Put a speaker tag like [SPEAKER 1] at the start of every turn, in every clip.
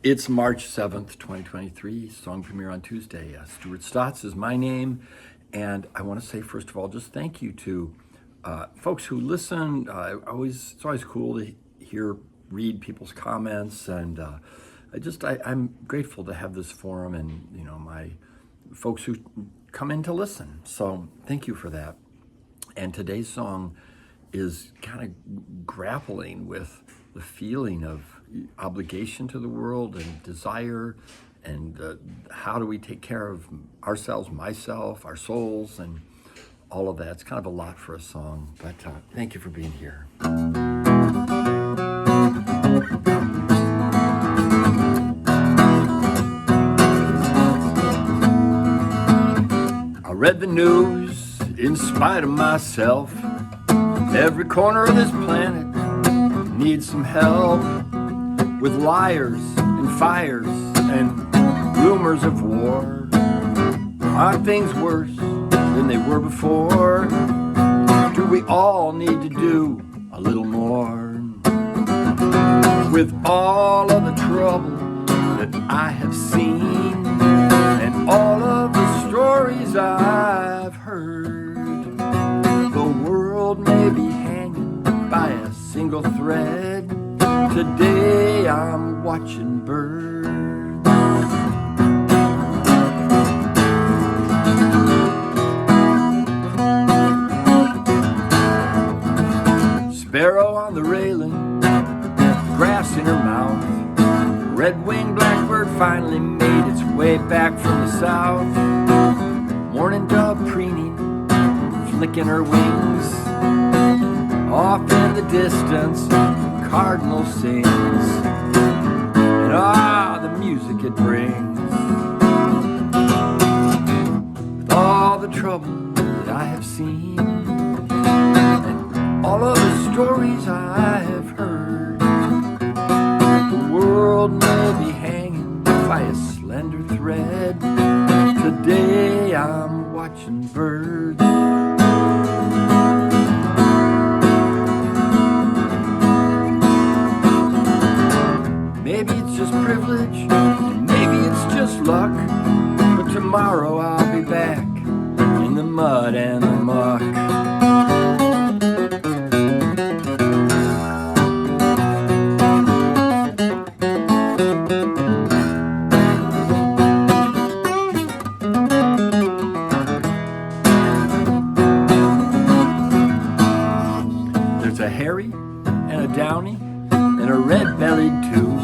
[SPEAKER 1] It's March 7th, 2023, song premiere on Tuesday. Stuart Stotts is my name, and I want to say, first of all, just thank you to folks who listen. It's always cool to read people's comments, and I'm grateful to have this forum and, my folks who come in to listen. So thank you for that. And today's song is kind of grappling with the feeling of obligation to the world and desire, and how do we take care of ourselves, myself, our souls, and all of that. It's kind of a lot for a song, but thank you for being here. I read the news in spite of myself. Every corner of this planet needs some help, with liars and fires and rumors of war. Aren't things worse than they were before? Do we all need to do a little more? With all of the trouble that I have seen, and all of the stories I've heard, the world may be hanging by a single thread. Today I'm watching birds. Sparrow on the railing, grass in her mouth. Red-winged blackbird finally made its way back from the south. Morning dove preening, flicking her wings. Off in the distance, cardinal sings, and the music it brings. With all the trouble that I have seen, and all of the stories I have heard, the world may be hanging by a slender thread. Today I'm watching birds. Maybe it's just privilege, maybe it's just luck, but tomorrow I'll be back in the mud and the muck. There's a hairy and a downy and a red-bellied too,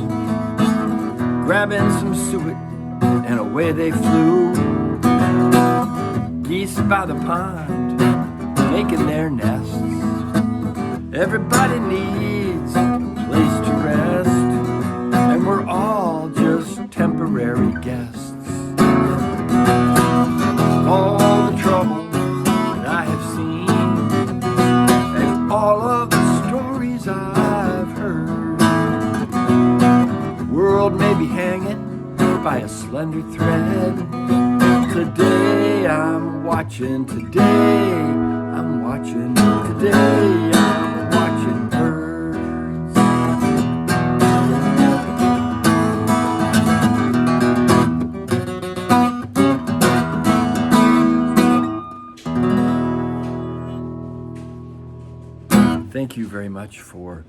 [SPEAKER 1] grabbing some suet, and away they flew. Geese by the pond, making their nests. Everybody needs a place to rest, and we're all just temporary guests. All the trouble that I have seen, and all of the stories I've heard, the world may be hanging by a slender thread. Today I'm watching birds. Thank you very much for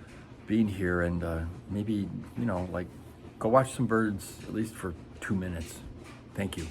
[SPEAKER 1] being here, and maybe, go watch some birds, at least for 2 minutes. Thank you.